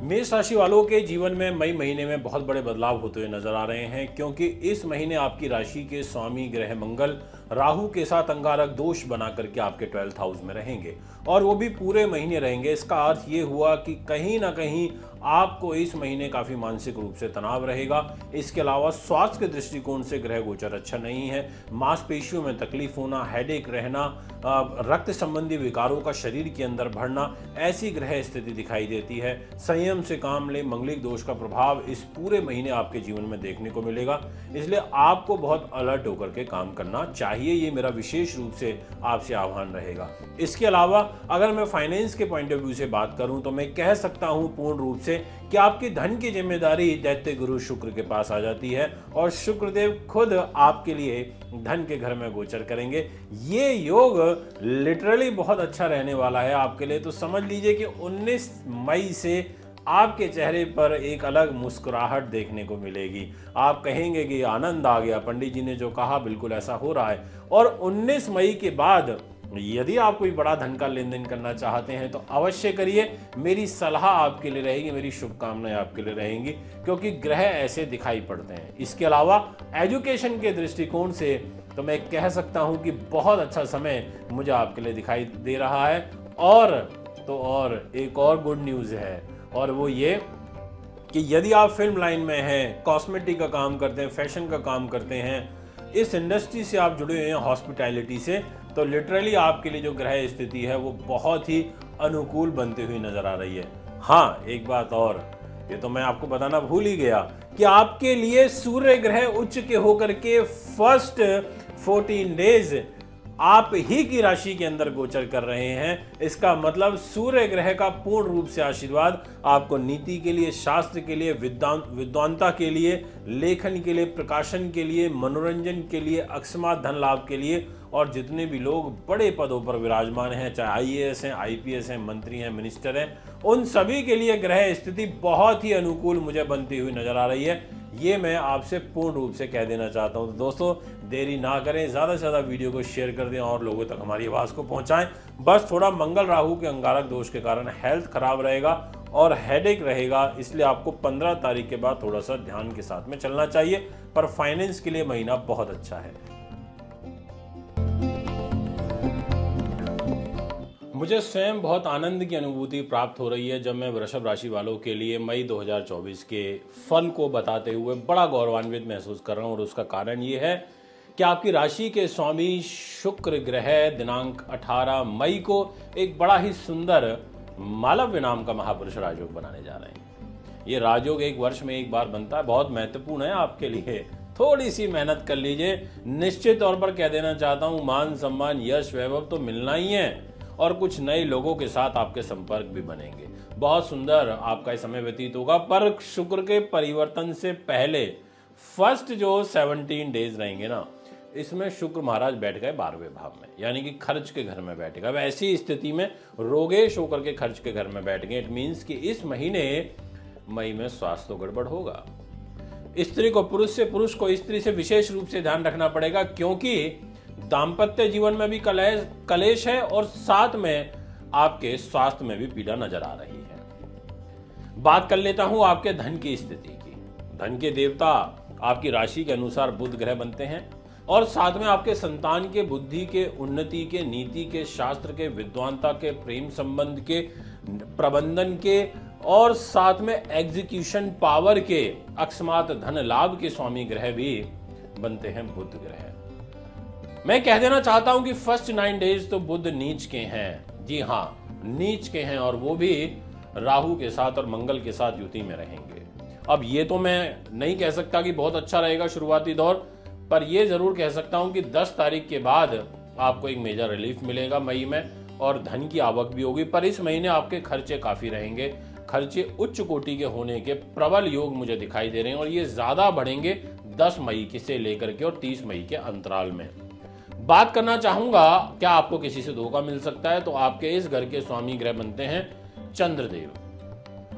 मेष राशि वालों के जीवन में मई महीने में बहुत बड़े बदलाव होते हुए नजर आ रहे हैं, क्योंकि इस महीने आपकी राशि के स्वामी ग्रह मंगल राहु के साथ अंगारक दोष बना करके आपके 12th हाउस में रहेंगे और वो भी पूरे महीने रहेंगे। इसका अर्थ ये हुआ कि कहीं ना कहीं आपको इस महीने काफी मानसिक रूप से तनाव रहेगा। इसके अलावा स्वास्थ्य के दृष्टिकोण से ग्रह गोचर अच्छा नहीं है। मांसपेशियों में तकलीफ होना, हेडेक रहना, रक्त संबंधी विकारों का शरीर के अंदर बढ़ना, ऐसी ग्रह स्थिति दिखाई देती है। संयम से काम ले। मंगलिक दोष का प्रभाव इस पूरे महीने आपके जीवन में देखने को मिलेगा, इसलिए आपको बहुत अलर्ट होकर के काम करना चाहिए। ये मेरा विशेष रूप से आपसे आह्वान रहेगा। इसके अलावा अगर मैं फाइनेंस के पॉइंट ऑफ व्यू से बात करूं तो मैं कह सकता हूं पूर्ण रूप से कि आपकी धन की जिम्मेदारी दैत्य गुरु शुक्र के पास आ जाती है और शुक्रदेव खुद आपके लिए धन के घर में गोचर करेंगे। ये योग लिटरली बहुत अच्छा रहने वाला है आपके लिए। तो समझ लीजिए कि 19 मई से आपके चेहरे पर एक अलग मुस्कुराहट देखने को मिलेगी। आप कहेंगे कि आनंद आ गया, पंडित जी ने जो कहा बिल्कुल ऐसा हो रहा है। और 19 मई के बाद यदि आप कोई बड़ा धन का लेन देन करना चाहते हैं तो अवश्य करिए। मेरी सलाह आपके लिए रहेगी, मेरी शुभकामनाएं आपके लिए रहेंगी, क्योंकि ग्रह ऐसे दिखाई पड़ते हैं। इसके अलावा एजुकेशन के दृष्टिकोण से तो मैं कह सकता हूं कि बहुत अच्छा समय मुझे आपके लिए दिखाई दे रहा है। और एक और गुड न्यूज़ है, और वो ये कि यदि आप फिल्म लाइन में हैं, कॉस्मेटिक का काम करते हैं, फैशन का काम करते हैं, इस इंडस्ट्री से आप जुड़े हुए हैं, हॉस्पिटैलिटी से, तो लिटरली आपके लिए जो ग्रह स्थिति है वो बहुत ही अनुकूल बनती हुई नजर आ रही है। हाँ, एक बात और, ये तो मैं आपको बताना भूल ही गया कि आपके लिए सूर्य ग्रह उच्च के होकर के फर्स्ट 14 डेज आप ही की राशि के अंदर गोचर कर रहे हैं। इसका मतलब सूर्य ग्रह का पूर्ण रूप से आशीर्वाद आपको नीति के लिए, शास्त्र के लिए, विद्वानता के लिए, लेखन के लिए, प्रकाशन के लिए, मनोरंजन के लिए, अकस्मात धन लाभ के लिए, और जितने भी लोग बड़े पदों पर विराजमान हैं, चाहे IAS हैं, IPS हैं, मंत्री हैं, मिनिस्टर हैं, उन सभी के लिए ग्रह स्थिति बहुत ही अनुकूल मुझे बनती हुई नजर आ रही है। ये मैं आपसे पूर्ण रूप से कह देना चाहता हूं। तो दोस्तों, देरी ना करें, ज़्यादा से ज़्यादा वीडियो को शेयर कर दें और लोगों तक हमारी आवाज़ को पहुंचाएं। बस थोड़ा मंगल राहु के अंगारक दोष के कारण हेल्थ खराब रहेगा और हेडेक रहेगा, इसलिए आपको 15 तारीख के बाद थोड़ा सा ध्यान के साथ में चलना चाहिए। पर फाइनेंस के लिए महीना बहुत अच्छा है। मुझे स्वयं बहुत आनंद की अनुभूति प्राप्त हो रही है जब मैं वृषभ राशि वालों के लिए मई 2024 के फल को बताते हुए बड़ा गौरवान्वित महसूस कर रहा हूँ। और उसका कारण ये है कि आपकी राशि के स्वामी शुक्र ग्रह दिनांक 18 मई को एक बड़ा ही सुंदर मालव्य नाम का महापुरुष राजयोग बनाने जा रहे हैं। ये राजयोग एक वर्ष में एक बार बनता है, बहुत महत्वपूर्ण है आपके लिए। थोड़ी सी मेहनत कर लीजिए। निश्चित तौर पर कह देना चाहता हूँ, मान सम्मान यश वैभव तो मिलना ही है और कुछ नए लोगों के साथ आपके संपर्क भी बनेंगे। बहुत सुंदर आपका समय व्यतीत होगा। पर शुक्र के परिवर्तन से पहले फर्स्ट जो 17 डेज रहेंगे ना, इसमें शुक्र महाराज बैठ गए 12वें भाव में, यानी कि खर्च के घर में बैठेगा। वैसी स्थिति में रोगेश होकर के खर्च के घर में बैठ गए। इट मीन्स कि इस महीने मई में स्वास्थ्य तो गड़बड़ होगा। स्त्री को पुरुष से, पुरुष को स्त्री से विशेष रूप से ध्यान रखना पड़ेगा, क्योंकि दाम्पत्य जीवन में भी कलेश है और साथ में आपके स्वास्थ्य में भी पीड़ा नजर आ रही है। बात कर लेता हूं आपके धन की स्थिति की। धन के देवता आपकी राशि के अनुसार बुध ग्रह बनते हैं और साथ में आपके संतान के, बुद्धि के, उन्नति के, नीति के, शास्त्र के, विद्वानता के, प्रेम संबंध के, प्रबंधन के और साथ में एग्जीक्यूशन पावर के, अकस्मात धन लाभ के स्वामी ग्रह भी बनते हैं बुध ग्रह। मैं कह देना चाहता हूं कि फर्स्ट 9 डेज तो बुध नीच के हैं। जी हाँ, नीच के हैं, और वो भी राहु के साथ और मंगल के साथ युति में रहेंगे। अब ये तो मैं नहीं कह सकता कि बहुत अच्छा रहेगा शुरुआती दौर, पर ये जरूर कह सकता हूं कि 10 तारीख के बाद आपको एक मेजर रिलीफ मिलेगा मई में और धन की आवक भी होगी। पर इस महीने आपके खर्चे काफी रहेंगे। खर्चे उच्च कोटि के होने के प्रबल योग मुझे दिखाई दे रहे हैं और ये ज्यादा बढ़ेंगे 10 मई से लेकर के और 30 मई के अंतराल में। बात करना चाहूंगा, क्या आपको किसी से धोखा मिल सकता है? तो आपके इस घर के स्वामी ग्रह बनते हैं चंद्रदेव।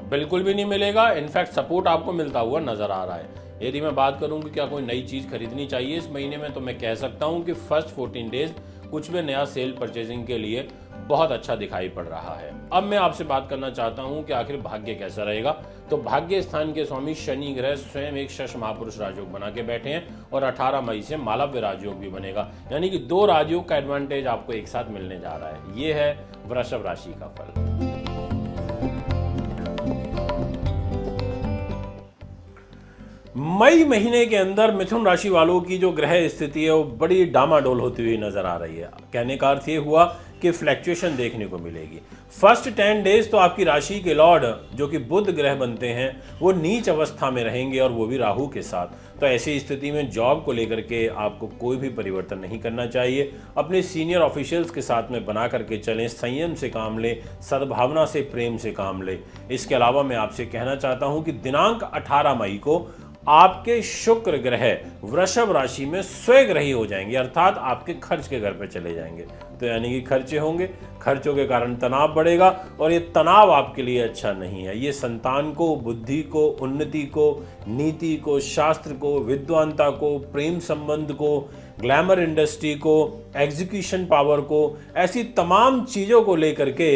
बिल्कुल भी नहीं मिलेगा, इनफैक्ट सपोर्ट आपको मिलता हुआ नजर आ रहा है। यदि मैं बात करूं कि क्या कोई नई चीज खरीदनी चाहिए इस महीने में, तो मैं कह सकता हूं कि फर्स्ट 14 डेज कुछ भी नया सेल परचेजिंग के लिए बहुत अच्छा दिखाई पड़ रहा है। अब मैं आपसे बात करना चाहता हूं कि आखिर भाग्य कैसा रहेगा। तो भाग्य स्थान के स्वामी शनि ग्रह स्वयं एक शश महापुरुष राजयोग बना के बैठे हैं और 18 मई से मालव्य राजयोग भी बनेगा, यानी कि 2 राजयोग का एडवांटेज आपको एक साथ मिलने जा रहा है। ये है वृषभ राशि का फल। मई महीने के अंदर मिथुन राशि वालों की जो ग्रह स्थिति है वो बड़ी डामाडोल होती हुई नजर आ रही है। कहने का अर्थ ये हुआ कि फ्लैक्चुएशन देखने को मिलेगी। फर्स्ट 10 डेज तो आपकी राशि के लॉर्ड जो कि बुध ग्रह बनते हैं वो नीच अवस्था में रहेंगे और वो भी राहु के साथ। तो ऐसी स्थिति में जॉब को लेकर के आपको कोई भी परिवर्तन नहीं करना चाहिए। अपने सीनियर ऑफिशियल्स के साथ में बना करके चलें, संयम से काम लें, सद्भावना से, प्रेम से काम लें। इसके अलावा मैं आपसे कहना चाहता हूं कि दिनांक 18 मई को आपके शुक्र ग्रह वृषभ राशि में स्वग्रही हो जाएंगे, अर्थात आपके खर्च के घर पे चले जाएंगे। तो यानी कि खर्चे होंगे, खर्चों के कारण तनाव बढ़ेगा और ये तनाव आपके लिए अच्छा नहीं है। ये संतान को, बुद्धि को, उन्नति को, नीति को, शास्त्र को, विद्वानता को, प्रेम संबंध को, ग्लैमर इंडस्ट्री को, एग्जीक्यूशन पावर को, ऐसी तमाम चीज़ों को लेकर के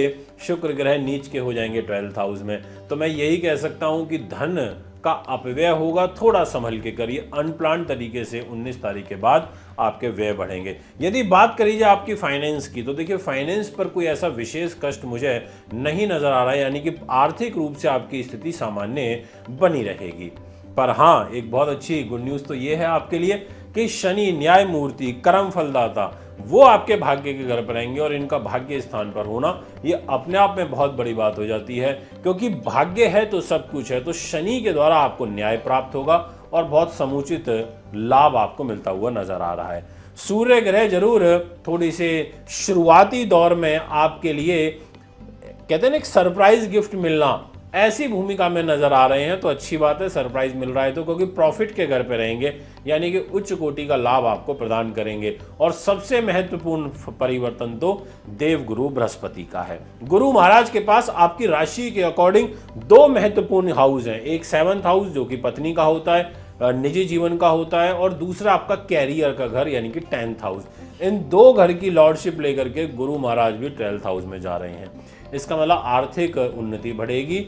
शुक्र ग्रह नीच के हो जाएंगे 12th हाउस में। तो मैं यही कह सकता हूं कि धन का अपव्यय होगा, थोड़ा संभल के करिए। अनप्लान तरीके से 19 तारीख के बाद आपके व्यय बढ़ेंगे। यदि बात करी जाए आपकी फाइनेंस की, तो देखिए फाइनेंस पर कोई ऐसा विशेष कष्ट मुझे नहीं नजर आ रहा है, यानी कि आर्थिक रूप से आपकी स्थिति सामान्य बनी रहेगी। पर हाँ, एक बहुत अच्छी गुड न्यूज़ तो ये है आपके लिए कि शनि न्याय मूर्ति, कर्म फलदाता, वो आपके भाग्य के घर पर आएंगे और इनका भाग्य स्थान पर होना ये अपने आप में बहुत बड़ी बात हो जाती है, क्योंकि भाग्य है तो सब कुछ है। तो शनि के द्वारा आपको न्याय प्राप्त होगा और बहुत समुचित लाभ आपको मिलता हुआ नजर आ रहा है। सूर्य ग्रह जरूर थोड़ी से शुरुआती दौर में आपके लिए कहते हैं एक सरप्राइज गिफ्ट मिलना, ऐसी भूमिका में नजर आ रहे हैं। तो अच्छी बात है, सरप्राइज मिल रहा है तो, क्योंकि प्रॉफिट के घर पे रहेंगे, यानी कि उच्च कोटि का लाभ आपको प्रदान करेंगे। और सबसे महत्वपूर्ण परिवर्तन तो देवगुरु बृहस्पति का है। गुरु महाराज के पास आपकी राशि के अकॉर्डिंग 2 महत्वपूर्ण हाउस हैं। एक 7th हाउस जो कि पत्नी का होता है, निजी जीवन का होता है, और दूसरा आपका कैरियर का घर यानी कि 10th हाउस। इन 2 घर की लॉर्डशिप लेकर के गुरु महाराज भी 12th हाउस में जा रहे हैं। इसका मतलब आर्थिक उन्नति बढ़ेगी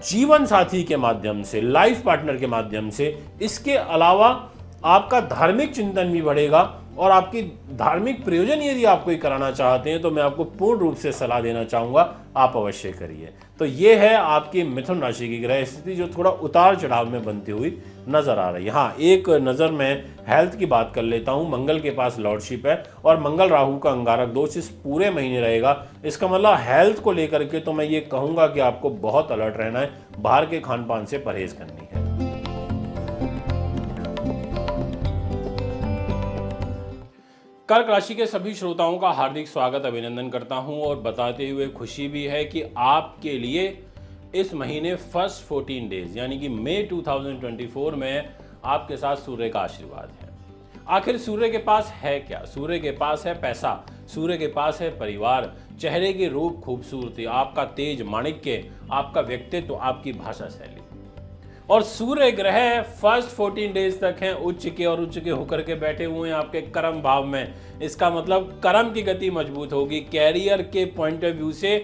जीवन साथी के माध्यम से, लाइफ पार्टनर के माध्यम से। इसके अलावा आपका धार्मिक चिंतन भी बढ़ेगा और आपकी धार्मिक प्रयोजन यदि आप कोई कराना चाहते हैं तो मैं आपको पूर्ण रूप से सलाह देना चाहूंगा, आप अवश्य करिए। तो ये है आपकी मिथुन राशि की ग्रह स्थिति जो थोड़ा उतार चढ़ाव में बनती हुई नजर आ रही है। हाँ, एक नज़र मैं हेल्थ की बात कर लेता हूँ। मंगल के पास लॉर्डशिप है और मंगल राहु का अंगारक दोष इस पूरे महीने रहेगा। इसका मतलब हेल्थ को लेकर के तो मैं ये कहूँगा कि आपको बहुत अलर्ट रहना है, बाहर के खान पान से परहेज करनी है। कर्क राशि के सभी श्रोताओं का हार्दिक स्वागत, अभिनंदन करता हूं और बताते हुए खुशी भी है कि आपके लिए इस महीने फर्स्ट 14 डेज यानी कि मई 2024 में आपके साथ सूर्य का आशीर्वाद है। आखिर सूर्य के पास है क्या? सूर्य के पास है पैसा, सूर्य के पास है परिवार, चेहरे के रूप, खूबसूरती, आपका तेज, माणिक्य, आपका व्यक्तित्व, आपकी भाषा शैली। और सूर्य ग्रह फर्स्ट 14 डेज तक हैं उच्च के, और उच्च के होकर के बैठे हुए हैं आपके कर्म भाव में। इसका मतलब कर्म की गति मजबूत होगी। कैरियर के पॉइंट ऑफ व्यू से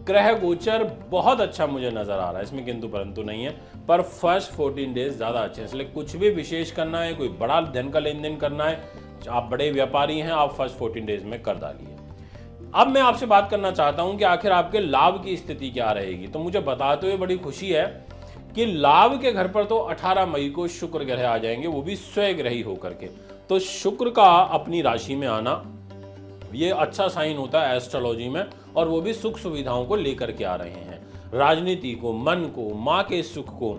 ग्रह गोचर बहुत अच्छा मुझे नजर आ रहा है, इसमें किंतु परंतु नहीं है। पर फर्स्ट 14 डेज ज्यादा अच्छे हैं, इसलिए कुछ भी विशेष करना है, कोई बड़ा धन का लेन देन करना है, आप बड़े व्यापारी हैं, आप फर्स्ट 14 डेज में कर डालिए। अब मैं आपसे बात करना चाहता हूं कि आखिर आपके लाभ की स्थिति क्या रहेगी। तो मुझे बताते हुए बड़ी खुशी है कि लाभ के घर पर तो 18 मई को शुक्र ग्रह आ जाएंगे, वो भी स्वग्रही होकर के। तो शुक्र का अपनी राशि में आना ये अच्छा साइन होता है एस्ट्रोलॉजी में, और वो भी सुख सुविधाओं को लेकर के आ रहे हैं। राजनीति को, मन को, माँ के सुख को,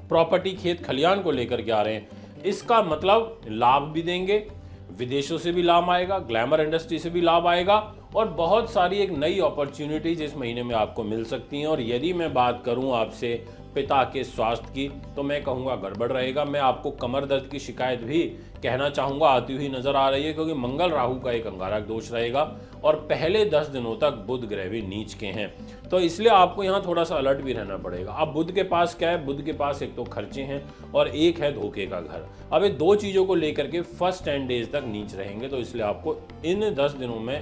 प्रॉपर्टी, खेत खलियान को लेकर के आ रहे हैं। इसका मतलब लाभ भी देंगे, विदेशों से भी लाभ आएगा, ग्लैमर इंडस्ट्री से भी लाभ आएगा, और बहुत सारी एक नई अपॉर्चुनिटीज इस महीने में आपको मिल सकती हैं। और यदि मैं बात करूं आपसे पिता के स्वास्थ्य की, तो मैं कहूँगा गड़बड़ रहेगा। मैं आपको कमर दर्द की शिकायत भी कहना चाहूँगा आती हुई नजर आ रही है, क्योंकि मंगल राहु का एक अंगारक दोष रहेगा और पहले 10 दिनों तक बुध ग्रह भी नीच के हैं। तो इसलिए आपको यहाँ थोड़ा सा अलर्ट भी रहना पड़ेगा। अब बुध के पास क्या है? बुध के पास एक तो खर्चे हैं और एक है धोखे का घर। अब ये 2 चीज़ों को लेकर के फर्स्ट 10 डेज तक नीच रहेंगे, तो इसलिए आपको इन 10 दिनों में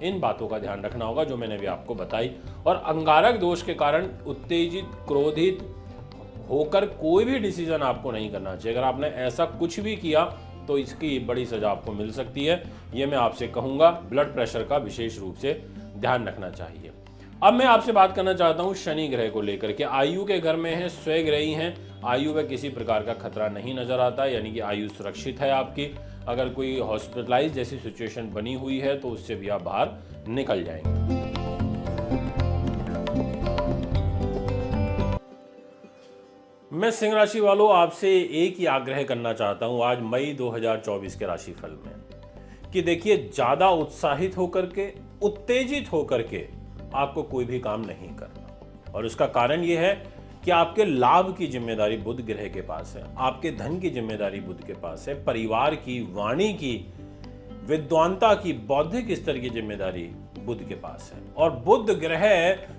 इन बातों का ध्यान रखना होगा जो मैंने भी आपको बताई। और अंगारक दोष के कारण उत्तेजित, क्रोधित होकर कोई भी डिसीजन आपको नहीं करना चाहिए। अगर आपने ऐसा कुछ भी किया तो इसकी बड़ी सजा आपको मिल सकती है। ये मैं आपसे कहूँगा। ब्लड प्रेशर का विशेष रूप से ध्यान रखना चाहिए। अब मैं आपसे बात करना चाहता हूँ शनि ग्रह को लेकर के। आयु के घर में है, स्वयं ग्रही हैं, आयु में किसी प्रकार का खतरा नहीं नजर आता, यानी कि आयु सुरक्षित है आपकी। अगर कोई हॉस्पिटलाइज जैसी सिचुएशन बनी हुई है तो उससे भी आप बाहर निकल जाएंगे। मैं सिंह राशि वालों आपसे एक ही आग्रह करना चाहता हूं आज मई 2024 के राशिफल में कि देखिए, ज्यादा उत्साहित होकर के, उत्तेजित होकर के आपको कोई भी काम नहीं करना। और उसका कारण यह है कि आपके लाभ की जिम्मेदारी बुध ग्रह के पास है, आपके धन की जिम्मेदारी बुध के पास है, परिवार की, वाणी की, विद्वानता की, बौद्धिक स्तर की जिम्मेदारी बुध के पास है। और बुध ग्रह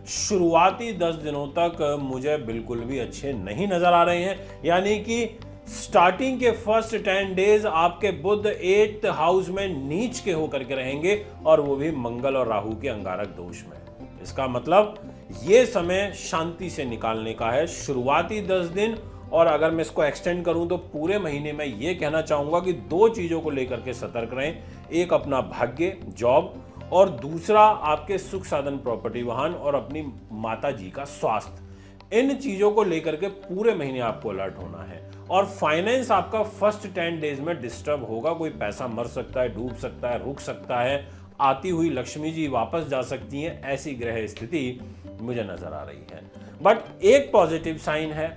शुरुआती 10 दिनों तक मुझे बिल्कुल भी अच्छे नहीं नजर आ रहे हैं, यानी कि स्टार्टिंग के फर्स्ट 10 डेज आपके बुध 8th हाउस में नीच के होकर के रहेंगे, और वो भी मंगल और राहु के अंगारक दोष में। इसका मतलब ये समय शांति से निकालने का है, शुरुआती 10 दिन। और अगर मैं इसको एक्सटेंड करूं तो पूरे महीने में ये कहना चाहूंगा कि 2 चीजों को लेकर के सतर्क रहें। एक अपना भाग्य, जॉब, और दूसरा आपके सुख साधन, प्रॉपर्टी, वाहन, और अपनी माता जी का स्वास्थ्य। इन चीजों को लेकर के पूरे महीने आपको अलर्ट होना है। और फाइनेंस आपका फर्स्ट 10 डेज में डिस्टर्ब होगा। कोई पैसा मर सकता है, डूब सकता है, रुक सकता है, आती हुई लक्ष्मी जी वापस जा सकती हैं, ऐसी ग्रह स्थिति मुझे नजर आ रही है। बट एक पॉजिटिव साइन है,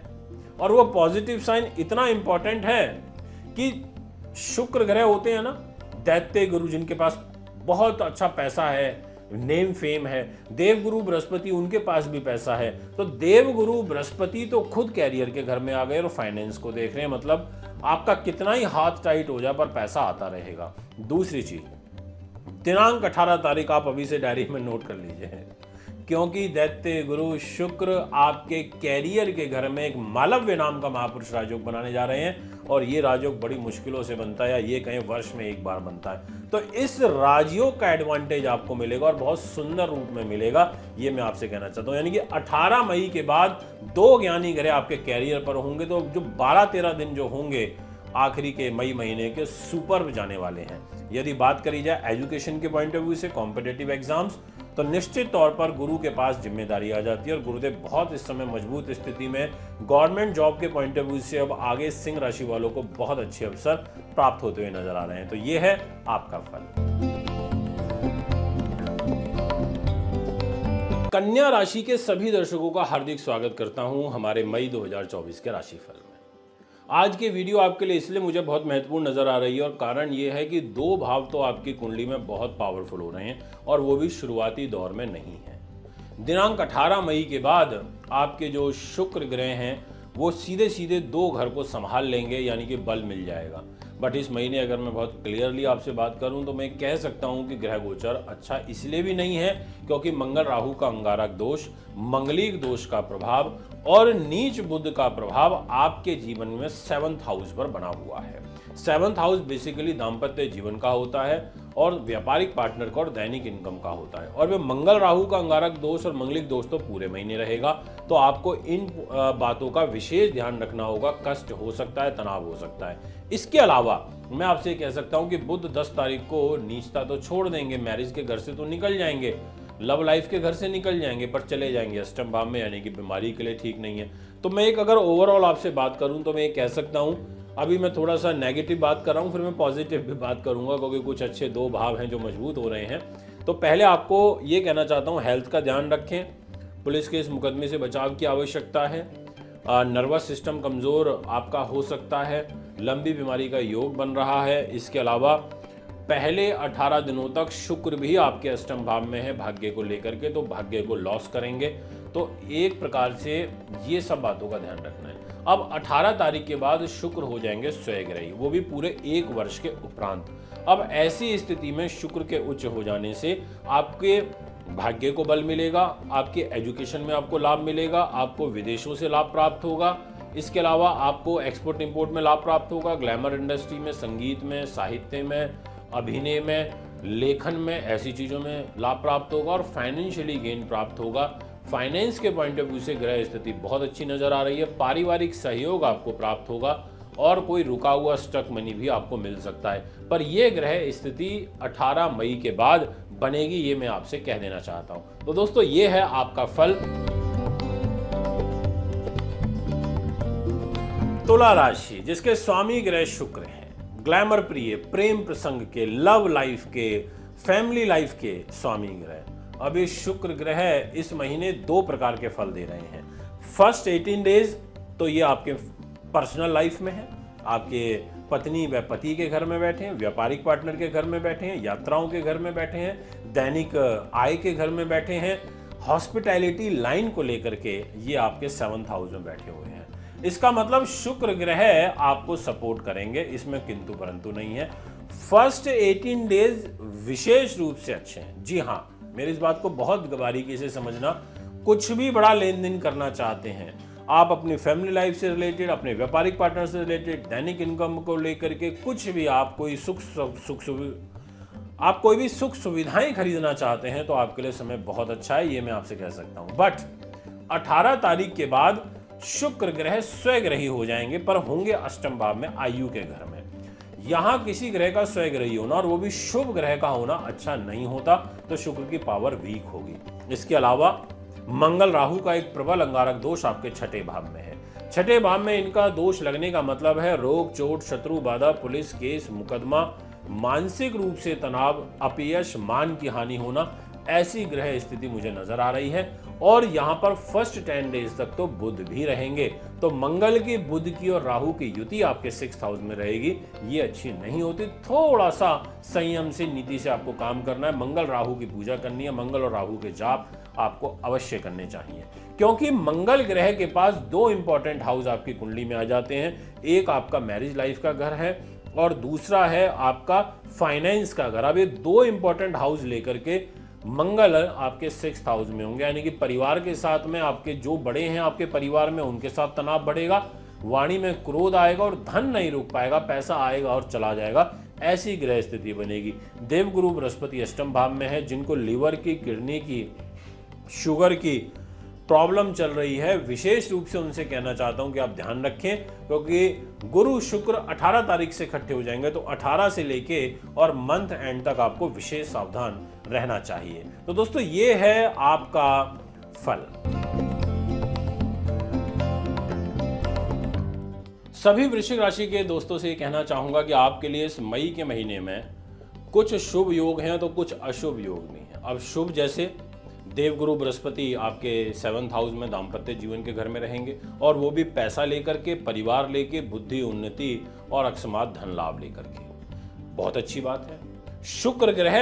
और वो पॉजिटिव साइन इतना इंपॉर्टेंट है कि शुक्र ग्रह होते हैं ना, दैत्य गुरु, जिनके पास बहुत अच्छा पैसा है, नेम फेम है, देवगुरु बृहस्पति, उनके पास भी पैसा है। तो देवगुरु बृहस्पति तो खुद कैरियर के घर में आ गए और फाइनेंस को देख रहे हैं। मतलब आपका कितना ही हाथ टाइट हो जाए पर पैसा आता रहेगा। दूसरी चीज, दिनांक 18 तारीख आप अभी से डायरी में नोट कर लीजिए, क्योंकि दैत्य गुरु शुक्र आपके कैरियर के घर में एक मालव्य नाम का महापुरुष राजयोग बनाने जा रहे हैं। और ये राजयोग बड़ी मुश्किलों से बनता है, या ये कहीं वर्ष में एक बार बनता है। तो इस राजयोग का एडवांटेज आपको मिलेगा, और बहुत सुंदर रूप में मिलेगा, ये मैं आपसे कहना चाहता हूं। यानी कि 18 मई के बाद 2 ज्ञानी ग्रह आपके कैरियर पर होंगे। तो जो 12-13 दिन जो होंगे आखिरी के मई महीने के, सुपर जाने वाले हैं। यदि बात करी जाए एजुकेशन के पॉइंट ऑफ व्यू से, कॉम्पिटिटिव एग्जाम्स, तो निश्चित तौर पर गुरु के पास जिम्मेदारी आ जाती है। और गुरुदेव बहुत इस समय मजबूत स्थिति में, गवर्नमेंट जॉब के पॉइंट ऑफ व्यू से अब आगे सिंह राशि वालों को बहुत अच्छे अवसर प्राप्त होते हुए नजर आ रहे हैं। तो ये है आपका फल। कन्या राशि के सभी दर्शकों का हार्दिक स्वागत करता हूं हमारे मई 2024 के राशिफल में। आज के वीडियो आपके लिए इसलिए मुझे बहुत महत्वपूर्ण नजर आ रही है, और कारण ये है कि 2 भाव तो आपकी कुंडली में बहुत पावरफुल हो रहे हैं, और वो भी शुरुआती दौर में नहीं है। दिनांक 18 मई के बाद आपके जो शुक्र ग्रह हैं वो सीधे सीधे 2 घर को संभाल लेंगे, यानी कि बल मिल जाएगा। बट इस महीने अगर मैं बहुत क्लियरली आपसे बात करूं तो मैं कह सकता हूं कि ग्रह गोचर अच्छा इसलिए भी नहीं है क्योंकि मंगल राहु का अंगारक दोष, मंगलिक दोष का प्रभाव और नीच बुध का प्रभाव आपके जीवन में 7th हाउस पर बना हुआ है। 7th हाउस बेसिकली दाम्पत्य जीवन का होता है और व्यापारिक पार्टनर का और दैनिक इनकम का होता है। और वे मंगल राहु का अंगारक दोष और मंगलिक दोष तो पूरे महीने रहेगा, तो आपको इन बातों का विशेष ध्यान रखना होगा। कष्ट हो सकता है, तनाव हो सकता है। इसके अलावा मैं आपसे कह सकता हूं कि बुध 10 तारीख को नीचता तो छोड़ देंगे, मैरिज के घर से तो निकल जाएंगे, लव लाइफ के घर से निकल जाएंगे, पर चले जाएंगे अष्टम भाव में, यानी कि बीमारी के लिए ठीक नहीं है। तो मैं एक अगर ओवरऑल आपसे बात करूं तो मैं ये कह सकता हूं, अभी मैं थोड़ा सा नेगेटिव बात कर रहा हूं, फिर मैं पॉजिटिव भी बात करूंगा क्योंकि कुछ अच्छे 2 भाव हैं जो मजबूत हो रहे हैं। तो पहले आपको ये कहना चाहता हूं, हेल्थ का ध्यान रखें, पुलिस केस मुकदमे से बचाव की आवश्यकता है, नर्वस सिस्टम कमज़ोर आपका हो सकता है, लंबी बीमारी का योग बन रहा है। इसके अलावा पहले 18 दिनों तक शुक्र भी आपके अष्टम भाव में है भाग्य को लेकर के, तो भाग्य को लॉस करेंगे। तो एक प्रकार से ये सब बातों का ध्यान रखना है। अब 18 तारीख के बाद शुक्र हो जाएंगे स्वयग्रही, वो भी पूरे 1 वर्ष के उपरांत। अब ऐसी स्थिति में शुक्र के उच्च हो जाने से आपके भाग्य को बल मिलेगा, आपके एजुकेशन में आपको लाभ मिलेगा, आपको विदेशों से लाभ प्राप्त होगा। इसके अलावा आपको एक्सपोर्ट इंपोर्ट में लाभ प्राप्त होगा, ग्लैमर इंडस्ट्री में, संगीत में, साहित्य में, अभिनय में, लेखन में, ऐसी चीज़ों में लाभ प्राप्त होगा और फाइनेंशियली गेन प्राप्त होगा। फाइनेंस के पॉइंट ऑफ व्यू से ग्रह स्थिति बहुत अच्छी नज़र आ रही है। पारिवारिक सहयोग आपको प्राप्त होगा और कोई रुका हुआ स्टक मनी भी आपको मिल सकता है। पर यह ग्रह स्थिति 18 मई के बाद बनेगी, ये मैं आपसे कह देना चाहता हूं। तो दोस्तों, ये है आपका फल। तुला राशि, जिसके स्वामी ग्रह शुक्र हैं, ग्लैमर प्रिय, प्रेम प्रसंग के, लव लाइफ के, फैमिली लाइफ के स्वामी ग्रह। अब ये शुक्र ग्रह इस महीने 2 प्रकार के फल दे रहे हैं। फर्स्ट 18 डेज तो ये आपके पर्सनल लाइफ में है, आपके पत्नी व पति के घर में बैठे हैं, व्यापारिक पार्टनर के घर में बैठे हैं, यात्राओं के घर में बैठे हैं, दैनिक आय के घर में बैठे हैं, हॉस्पिटैलिटी लाइन को लेकर के ये आपके 7th हाउस में बैठे हुए हैं। इसका मतलब शुक्र ग्रह आपको सपोर्ट करेंगे, इसमें किंतु परंतु नहीं है। फर्स्ट 18 डेज विशेष रूप से अच्छे हैं। जी हाँ, मेरी इस बात को बहुत बारीकी से समझना। कुछ भी बड़ा लेन देन करना चाहते हैं आप, अपनी फैमिली लाइफ से रिलेटेड, अपने व्यापारिक पार्टनर से रिलेटेड, दैनिक इनकम को लेकर के कुछ भी, आप कोई कोई भी सुख सुविधाएं खरीदना चाहते हैं तो आपके लिए समय बहुत अच्छा है, ये मैं आपसे कह सकता हूं। बट 18 तारीख के बाद शुक्र ग्रह स्वग्रही हो जाएंगे, पर होंगे अष्टम भाव में, आयु के घर में। यहां किसी ग्रह का स्वग्रही होना और वो भी शुभ ग्रह का होना अच्छा नहीं होता, तो शुक्र की पावर वीक होगी। इसके अलावा मंगल राहु का एक प्रबल अंगारक दोष आपके 6ठे भाव में है। 6ठे भाव में इनका दोष लगने का मतलब है रोग, चोट, शत्रु बाधा, पुलिस केस, मुकदमा, मानसिक रूप से तनाव, अपयश, मान की हानि होना, ऐसी ग्रह स्थिति मुझे नजर आ रही है। और यहाँ पर फर्स्ट 10 डेज तक तो बुध भी रहेंगे, तो मंगल की, बुध की और राहु की युति आपके 6th हाउस में रहेगी, ये अच्छी नहीं होती। थोड़ा सा संयम से, नीति से आपको काम करना है। मंगल राहु की पूजा करनी है, मंगल और राहु के जाप आपको अवश्य करने चाहिए, क्योंकि मंगल ग्रह के पास 2 इंपॉर्टेंट हाउस आपकी कुंडली में आ जाते हैं। एक आपका मैरिज लाइफ का घर है और दूसरा है आपका फाइनेंस का घर। अब ये 2 इंपॉर्टेंट हाउस लेकर के मंगल आपके 6th हाउस में होंगे, यानी कि परिवार के साथ में, आपके जो बड़े हैं आपके परिवार में, उनके साथ तनाव बढ़ेगा, वाणी में क्रोध आएगा और धन नहीं रुक पाएगा, पैसा आएगा और चला जाएगा, ऐसी ग्रह स्थिति बनेगी। देवगुरु बृहस्पति अष्टम भाव में है। जिनको लीवर की, किडनी की, शुगर की प्रॉब्लम चल रही है, विशेष रूप से उनसे कहना चाहता हूं कि आप ध्यान रखें, क्योंकि गुरु शुक्र 18 तारीख से इकट्ठे हो जाएंगे, तो 18 से लेके और मंथ एंड तक आपको विशेष सावधान रहना चाहिए। तो दोस्तों, ये है आपका फल। सभी वृश्चिक राशि के दोस्तों से कहना चाहूंगा कि आपके लिए इस मई के महीने में कुछ शुभ योग हैं तो कुछ अशुभ योग भी हैं। अब शुभ, जैसे देवगुरु बृहस्पति आपके 7th हाउस में दाम्पत्य जीवन के घर में रहेंगे, और वो भी पैसा लेकर के, परिवार लेके, बुद्धि, उन्नति और अकस्मात धन लाभ लेकर के। बहुत अच्छी बात है। शुक्र ग्रह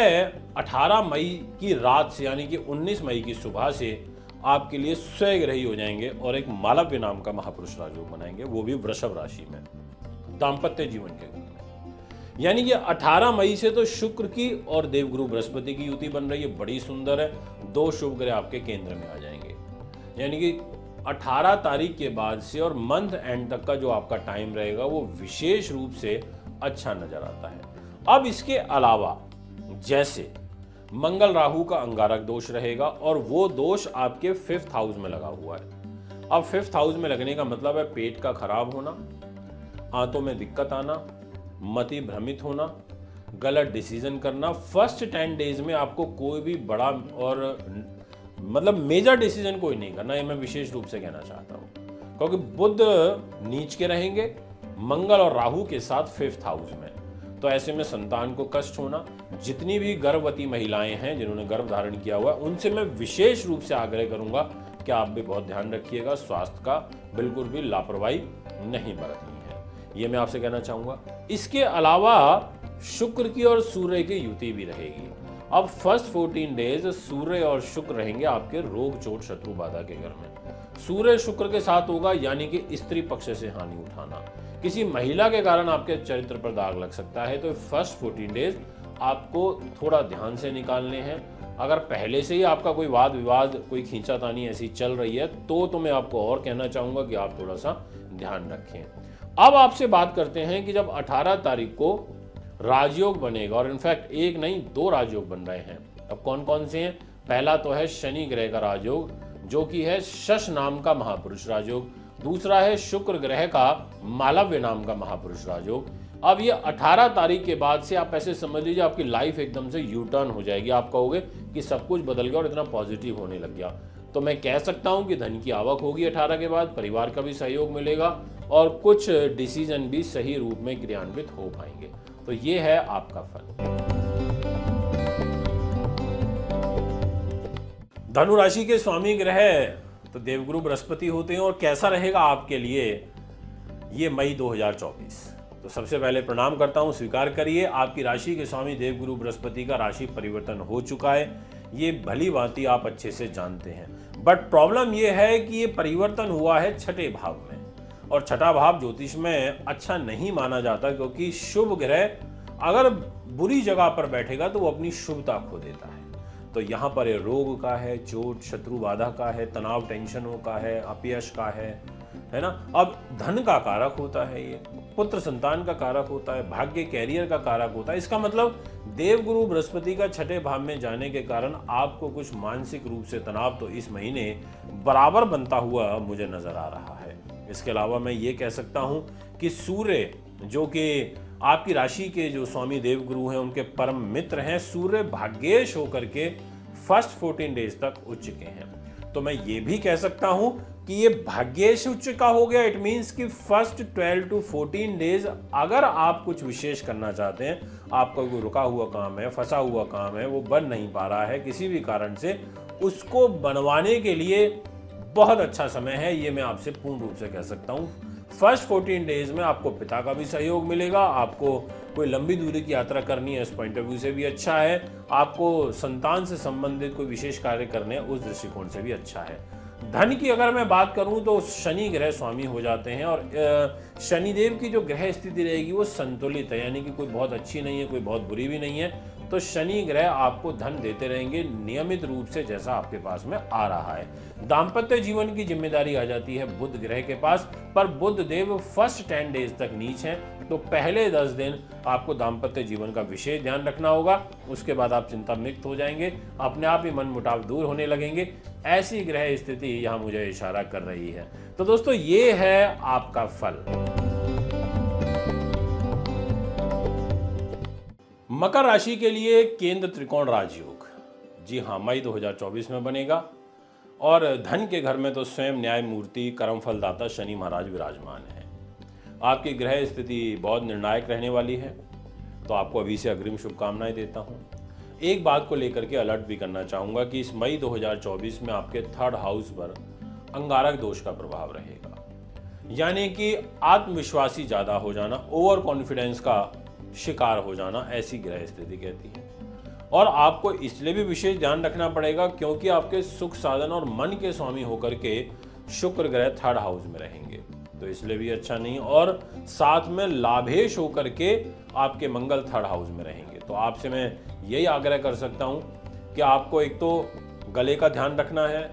18 मई की रात से, यानी कि 19 मई की सुबह से आपके लिए स्वग्रही हो जाएंगे और एक मालव्य नाम का महापुरुष राजयोग बनाएंगे, वो भी वृषभ राशि में, दाम्पत्य जीवन के घर में। यानी कि 18 मई से तो शुक्र की और देवगुरु बृहस्पति की युति बन रही है, बड़ी सुंदर है। 2 शुभ ग्रह आपके केंद्र में आ जाएंगे, यानी कि 18 तारीख के बाद से और मंथ एंड तक का जो आपका टाइम रहेगा वो विशेष रूप से अच्छा नजर आता है। अब इसके अलावा जैसे मंगल राहु का अंगारक दोष रहेगा और वो दोष आपके 5th हाउस में लगा हुआ है। अब 5th हाउस में लगने का मतलब है पेट का खराब होना, आंतों में दिक्कत आना, मति भ्रमित होना, गलत डिसीजन करना। फर्स्ट 10 डेज में आपको कोई भी बड़ा और मतलब मेजर डिसीजन कोई नहीं करना, ये मैं विशेष रूप से कहना चाहता हूं, क्योंकि बुध नीच के रहेंगे मंगल और राहु के साथ 5th हाउस में, तो ऐसे में संतान को कष्ट होना। जितनी भी गर्भवती महिलाएं हैं जिन्होंने गर्भ धारण किया हुआ है, उनसे मैं विशेष रूप से आग्रह करूंगा कि आप भी बहुत ध्यान रखिएगा, स्वास्थ्य का बिल्कुल भी लापरवाही नहीं बरतनी है, ये मैं आपसे कहना चाहूंगा। इसके अलावा शुक्र की और सूर्य की युति भी रहेगी। अब फर्स्ट 14 डेज सूर्य और शुक्र रहेंगे आपके रोग, चोट, शत्रु बाधा के घर में। सूर्य शुक्र के साथ होगा, यानी कि स्त्री पक्ष से हानि उठाना, किसी महिला के कारण आपके चरित्र पर दाग लग सकता है। तो फर्स्ट 14 डेज आपको थोड़ा ध्यान से निकालने हैं। अगर पहले से ही आपका कोई वाद विवाद, कोई खींचातानी ऐसी चल रही है तो मैं आपको और कहना चाहूंगा कि आप थोड़ा सा ध्यान रखें। अब आपसे बात करते हैं कि जब 18 तारीख को राजयोग बनेगा और इनफैक्ट एक नहीं 2 राजयोग बन रहे हैं। अब कौन कौन से हैं? पहला तो है शनि ग्रह का राजयोग जो कि है शश नाम का महापुरुष राजयोग। दूसरा है शुक्र ग्रह का मालव्य नाम का महापुरुष राजयोग। अब ये 18 तारीख के बाद से आप ऐसे समझ लीजिए आपकी लाइफ एकदम से यू टर्न हो जाएगी। आप कहोगे कि सब कुछ बदल गया और इतना पॉजिटिव होने लग गया। तो मैं कह सकता हूं कि धन की आवक होगी 18 के बाद, परिवार का भी सहयोग मिलेगा और कुछ डिसीजन भी सही रूप में क्रियान्वित हो पाएंगे। तो ये है आपका फल। धनु राशि के स्वामी ग्रह तो देवगुरु बृहस्पति होते हैं और कैसा रहेगा आपके लिए ये मई 2024। तो सबसे पहले प्रणाम करता हूं, स्वीकार करिए आपकी राशि के स्वामी देवगुरु बृहस्पति का राशि परिवर्तन हो चुका है। ये भली भांति आप अच्छे से जानते हैं, बट प्रॉब्लम ये है कि ये परिवर्तन हुआ है छठे भाव में और छठा भाव ज्योतिष में अच्छा नहीं माना जाता क्योंकि शुभ ग्रह अगर बुरी जगह पर बैठेगा तो वो अपनी शुभता खो देता है। तो यहाँ पर ये रोग का है, चोट शत्रु बाधा का है, तनाव टेंशनों का है, अपयश का है ना। अब धन का कारक होता है, ये पुत्र संतान का कारक होता है, भाग्य कैरियर का कारक होता है। इसका मतलब देवगुरु बृहस्पति का छठे भाव में जाने के कारण आपको कुछ मानसिक रूप से तनाव तो इस महीने बराबर बनता हुआ मुझे नजर आ रहा है। इसके अलावा मैं ये कह सकता हूं कि सूर्य जो कि आपकी राशि के जो स्वामी देवगुरु हैं उनके परम मित्र हैं, सूर्य भाग्येश होकर के फर्स्ट 14 डेज तक उच्च के हैं। तो मैं ये भी कह सकता हूं कि ये भाग्येश उच्च का हो गया। इट मीन्स कि फर्स्ट 12 to 14 डेज अगर आप कुछ विशेष करना चाहते हैं, आपका कोई रुका हुआ काम है, फंसा हुआ काम है, वो बन नहीं पा रहा है किसी भी कारण से, उसको बनवाने के लिए बहुत अच्छा समय है। ये मैं आपसे पूर्ण रूप से कह सकता हूँ। फर्स्ट 14 डेज में आपको पिता का भी सहयोग मिलेगा, आपको कोई लंबी दूरी की यात्रा करनी है इस पॉइंट ऑफ व्यू से भी अच्छा है, आपको संतान से संबंधित कोई विशेष कार्य करने हैं उस दृष्टिकोण से भी अच्छा है। धन की अगर मैं बात करूं तो शनि ग्रह स्वामी हो जाते हैं और शनिदेव की जो ग्रह स्थिति रहेगी वो संतुलित है, यानी कि कोई बहुत अच्छी नहीं है, कोई बहुत बुरी भी नहीं है। तो शनि ग्रह आपको धन देते रहेंगे नियमित रूप से जैसा आपके पास में आ रहा है। दाम्पत्य जीवन की जिम्मेदारी आ जाती है बुध ग्रह के पास, पर बुध देव फर्स्ट 10 डेज तक नीच हैं, तो पहले 10 दिन आपको दाम्पत्य जीवन का विशेष ध्यान रखना होगा। उसके बाद आप चिंता मुक्त हो जाएंगे, अपने आप ही मन मुटाव दूर होने लगेंगे। ऐसी ग्रह स्थिति यहाँ मुझे इशारा कर रही है। तो दोस्तों ये है आपका फल। मकर राशि के लिए केंद्र त्रिकोण राजयोग, जी हाँ, मई 2024 में बनेगा और धन के घर में तो स्वयं न्याय मूर्ति कर्म फलदाता शनि महाराज विराजमान है। आपकी ग्रह स्थिति बहुत निर्णायक रहने वाली है, तो आपको अभी से अग्रिम शुभकामनाएं देता हूं। एक बात को लेकर के अलर्ट भी करना चाहूंगा कि इस मई 2024 में आपके 3rd हाउस पर अंगारक दोष का प्रभाव रहेगा, यानी कि आत्मविश्वासी ज्यादा हो जाना, ओवर कॉन्फिडेंस का शिकार हो जाना, ऐसी ग्रह स्थिति कहती है। और आपको इसलिए भी विशेष ध्यान रखना पड़ेगा क्योंकि आपके सुख साधन और मन के स्वामी होकर के शुक्र ग्रह 3rd हाउस में रहेंगे, तो इसलिए भी अच्छा नहीं। और साथ में लाभेश होकर के आपके मंगल 3rd हाउस में रहेंगे। तो आपसे मैं यही आग्रह कर सकता हूं कि आपको एक तो गले का ध्यान रखना है,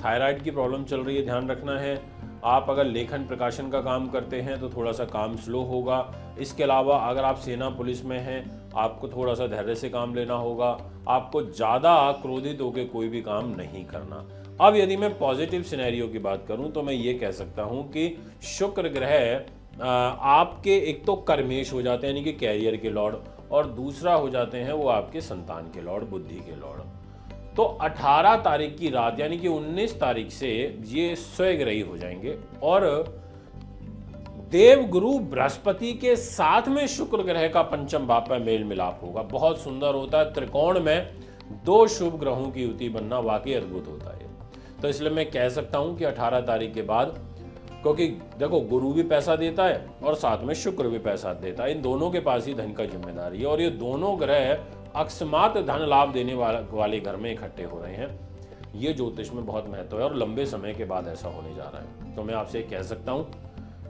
थायराइड की प्रॉब्लम चल रही है, ध्यान रखना है। आप अगर लेखन प्रकाशन का काम करते हैं तो थोड़ा सा काम स्लो होगा। इसके अलावा अगर आप सेना पुलिस में हैं, आपको थोड़ा सा धैर्य से काम लेना होगा। आपको ज़्यादा क्रोधित होकर कोई भी काम नहीं करना। अब यदि मैं पॉजिटिव सिनेरियो की बात करूं तो मैं ये कह सकता हूं कि शुक्र ग्रह आपके एक तो कर्मेश हो जाते हैं यानी कि कैरियर के लॉर्ड, और दूसरा हो जाते हैं वो आपके संतान के लॉर्ड, बुद्धि के लॉर्ड। तो 18 तारीख की रात यानी कि 19 तारीख से ये स्वग्रही हो जाएंगे और देवगुरु बृहस्पति के साथ में शुक्र ग्रह का पंचम भाव पर मेल मिलाप होगा। बहुत सुंदर होता है। त्रिकोण में 2 शुभ ग्रहों की युति बनना वाकई अद्भुत होता है। तो इसलिए मैं कह सकता हूं कि 18 तारीख के बाद, क्योंकि देखो गुरु भी पैसा देता है और साथ में शुक्र भी पैसा देता है, इन दोनों के पास ही धन का जिम्मेदारी है और ये दोनों ग्रह अकस्मात धन लाभ देने वाले घर में इकट्ठे हो रहे हैं। ये ज्योतिष में बहुत महत्व है और लंबे समय के बाद ऐसा होने जा रहा है। तो मैं आपसे कह सकता हूं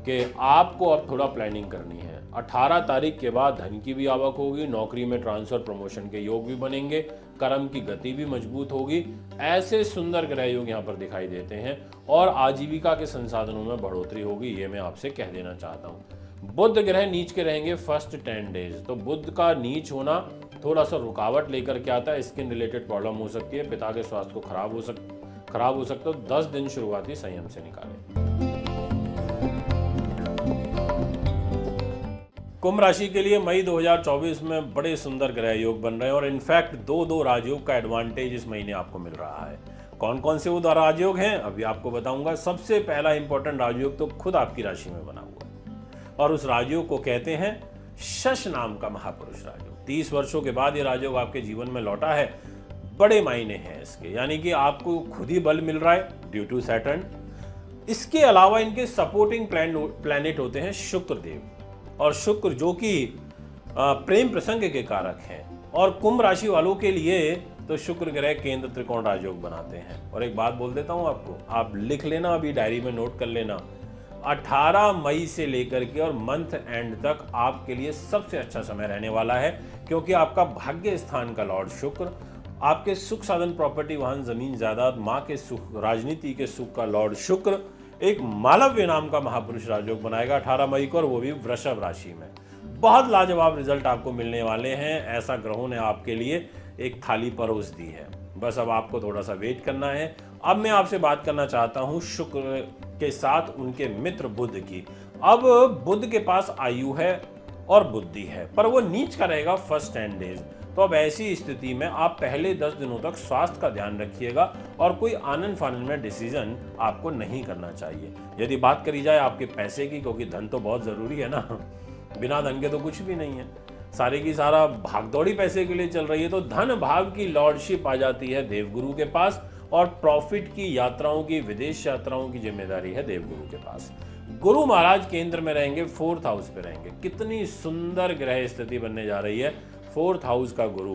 कि आपको अब थोड़ा प्लानिंग करनी है। 18 तारीख के बाद धन की भी आवक होगी, नौकरी में ट्रांसफर प्रमोशन के योग भी बनेंगे, कर्म की गति भी मजबूत होगी। ऐसे सुंदर ग्रह योग यहाँ पर दिखाई देते हैं और आजीविका के संसाधनों में बढ़ोतरी होगी, ये मैं आपसे कह देना चाहता हूँ। बुध ग्रह नीच के रहेंगे फर्स्ट 10 डेज। तो बुध का नीच होना थोड़ा सा रुकावट लेकर के आता है, स्किन रिलेटेड प्रॉब्लम हो सकती है, पिता के स्वास्थ्य को खराब हो सकता है। 10 दिन शुरुआती संयम से निकालें। कुंभ राशि के लिए मई 2024 में बड़े सुंदर ग्रह योग बन रहे हैं और इनफैक्ट दो राजयोग का एडवांटेज इस महीने आपको मिल रहा है। कौन कौन से वो दो राजयोग हैं अभी आपको बताऊंगा। सबसे पहला इंपॉर्टेंट राजयोग तो खुद आपकी राशि में बना हुआ है और उस राजयोग को कहते हैं शश नाम का महापुरुष राजयोग। 30 वर्षों के बाद ये राजयोग आपके जीवन में लौटा है। बड़े मायने हैं इसके, यानी कि आपको खुद ही बल मिल रहा है ड्यू टू सैटर्न। इसके अलावा इनके सपोर्टिंग प्लैनेट होते हैं शुक्र देव, और शुक्र जो कि प्रेम प्रसंग के कारक हैं। और कुंभ राशि वालों के लिए तो शुक्र ग्रह केंद्र त्रिकोण राजयोग बनाते हैं। और एक बात बोल देता हूं आपको, आप लिख लेना, अभी डायरी में नोट कर लेना, 18 मई से लेकर के और मंथ एंड तक आपके लिए सबसे अच्छा समय रहने वाला है, क्योंकि आपका भाग्य स्थान का लॉर्ड शुक्र, आपके सुख साधन प्रॉपर्टी वाहन जमीन जायदाद माँ के सुख राजनीति के सुख का लॉर्ड शुक्र एक मालव्य नाम का महापुरुष राजयोग बनाएगा 18 मई को, और वो भी वृषभ राशि में। बहुत लाजवाब रिजल्ट आपको मिलने वाले हैं। ऐसा ग्रहों ने आपके लिए एक थाली परोस दी है, बस अब आपको थोड़ा सा वेट करना है। अब मैं आपसे बात करना चाहता हूं शुक्र के साथ उनके मित्र बुध की। अब बुध के पास आयु है और बुद्धि है, पर वो नीच का रहेगा फर्स्ट 10 डेज। तो अब ऐसी स्थिति में आप पहले 10 दिनों तक स्वास्थ्य का ध्यान रखिएगा और कोई आनंद फानंद में डिसीजन आपको नहीं करना चाहिए। यदि बात करी जाए आपके पैसे की, क्योंकि धन तो बहुत जरूरी है ना, बिना धन के तो कुछ भी नहीं है, सारे की सारा भागदौड़ी पैसे के लिए चल रही है। तो धन भाव की लॉर्डशिप आ जाती है देवगुरु के पास, और प्रॉफिट की यात्राओं की, विदेश यात्राओं की जिम्मेदारी है देवगुरु के पास। गुरु महाराज केंद्र में रहेंगे, 4th हाउस पे रहेंगे। कितनी सुंदर ग्रह स्थिति बनने जा रही है। 4th हाउस का गुरु,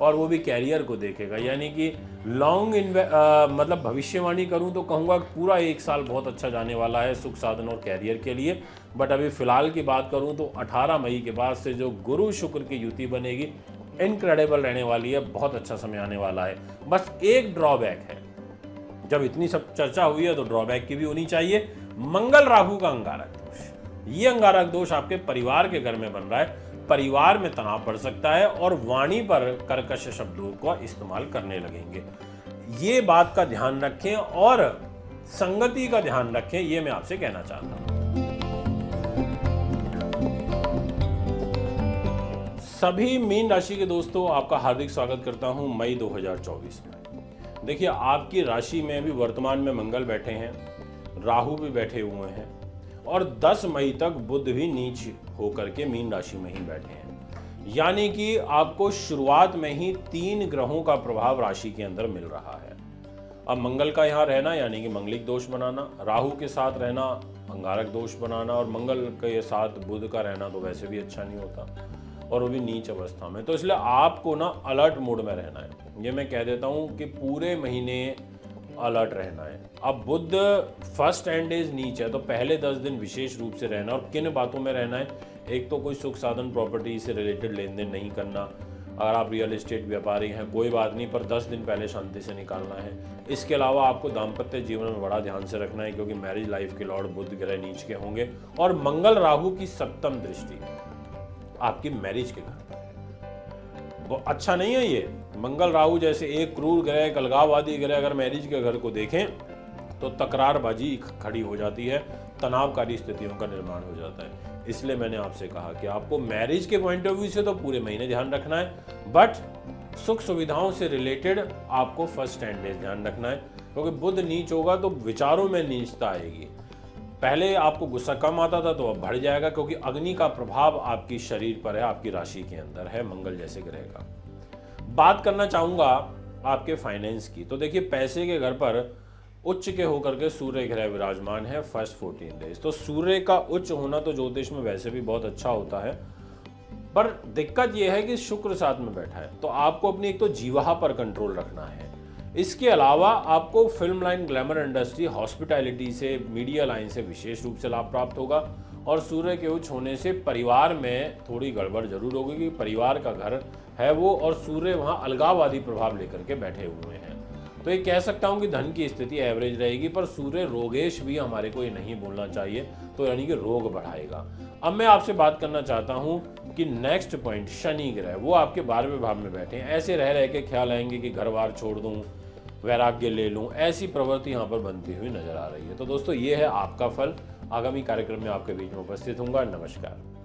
और वो भी कैरियर को देखेगा, यानी कि मतलब भविष्यवाणी करूं तो कहूंगा पूरा 1 साल बहुत अच्छा जाने वाला है सुख साधन और कैरियर के लिए। बट अभी फिलहाल की बात करूं तो 18 मई के बाद से जो गुरु शुक्र की युति बनेगी इनक्रेडिबल रहने वाली है, बहुत अच्छा समय आने वाला है। बस एक ड्रॉबैक है, जब इतनी सब चर्चा हुई है तो ड्रॉबैक की भी होनी चाहिए। मंगल राहु का अंगारक दोष, ये अंगारक दोष आपके परिवार के घर में बन रहा है। परिवार में तनाव बढ़ सकता है और वाणी पर कर्कश शब्दों का इस्तेमाल करने लगेंगे। ये बात का ध्यान रखें और संगति का ध्यान रखें, ये मैं आपसे कहना चाहता हूं। सभी मीन राशि के दोस्तों, आपका हार्दिक स्वागत करता हूं मई 2024 में। देखिए, आपकी राशि में भी वर्तमान में मंगल बैठे हैं, राहु भी बैठे हुए हैं, और 10 मई तक बुध भी नीच होकर के मीन राशि में ही बैठे हैं। यानी कि आपको शुरुआत में ही 3 ग्रहों का प्रभाव राशि के अंदर मिल रहा है। अब मंगल का यहाँ रहना यानी कि मंगलिक दोष बनाना, राहु के साथ रहना अंगारक दोष बनाना, और मंगल के साथ बुध का रहना तो वैसे भी अच्छा नहीं होता, और वो भी नीच अवस्था में। तो इसलिए आपको ना अलर्ट मोड में रहना है। ये मैं कह देता हूँ कि पूरे महीने अलर्ट रहना है। अब बुध फर्स्ट 10 डेज नीच है, तो पहले 10 दिन विशेष रूप से रहना। और किन बातों में रहना है, एक तो कोई सुख साधन प्रॉपर्टी से रिलेटेड लेन देन नहीं करना। अगर आप रियल एस्टेट व्यापारी हैं कोई बात नहीं, पर 10 दिन पहले शांति से निकालना है। इसके अलावा आपको दाम्पत्य जीवन में बड़ा ध्यान से रखना है, क्योंकि मैरिज लाइफ के लॉर्ड बुध ग्रह नीच के होंगे, और मंगल राहु की 7th दृष्टि आपकी मैरिज के घर पर। वो अच्छा नहीं है ये। मंगल राहु जैसे एक क्रूर ग्रह, एक अलगाववादी ग्रह अगर मैरिज के घर को देखें तो तकरारबाजी खड़ी हो जाती है, तनावकारी स्थितियों का निर्माण हो जाता है। इसलिए मैंने आपसे कहा कि आपको मैरिज के पॉइंट ऑफ व्यू से तो पूरे महीने ध्यान रखना है, बट सुख सुविधाओं से रिलेटेड आपको फर्स्ट 10 डेज ध्यान रखना है, क्योंकि बुध नीच होगा तो विचारों में नीचता आएगी। पहले आपको गुस्सा कम आता था तो अब बढ़ जाएगा, क्योंकि अग्नि का प्रभाव आपकी शरीर पर है, आपकी राशि के अंदर है मंगल जैसे ग्रह का। बात करना चाहूंगा आपके फाइनेंस की। तो देखिए, पैसे के घर पर उच्च के होकर के सूर्य ग्रह विराजमान है फर्स्ट 14 डेज। तो सूर्य का उच्च होना तो ज्योतिष में वैसे भी बहुत अच्छा होता है, पर दिक्कत यह है कि शुक्र साथ में बैठा है, तो आपको अपनी एक तो जीवाहा पर कंट्रोल रखना है। इसके अलावा आपको film line, glamour industry, hospitality से, मीडिया लाइन से विशेष रूप से लाभ प्राप्त होगा। और सूर्य के उच्च होने से परिवार में थोड़ी गड़बड़ जरूर होगी, कि परिवार का घर है वो, और सूर्य वहाँ अलगाववादी प्रभाव लेकर के बैठे हुए हैं। तो ये कह सकता हूँ कि धन की स्थिति एवरेज रहेगी, पर सूर्य रोगेश भी हमारे को ये नहीं बोलना चाहिए, तो यानी कि रोग बढ़ाएगा। अब मैं आपसे बात करना चाहता हूँ कि नेक्स्ट पॉइंट शनि ग्रह, वो आपके 12वें भाव में बैठे हैं। ऐसे रह रह के ख्याल आएंगे कि घर बार छोड़ दूँ, वैराग्य ले लूँ, ऐसी प्रवृत्ति यहाँ पर बनती हुई नजर आ रही है। तो दोस्तों ये है आपका फल। आगामी कार्यक्रम में आपके बीच में उपस्थित होऊंगा। नमस्कार।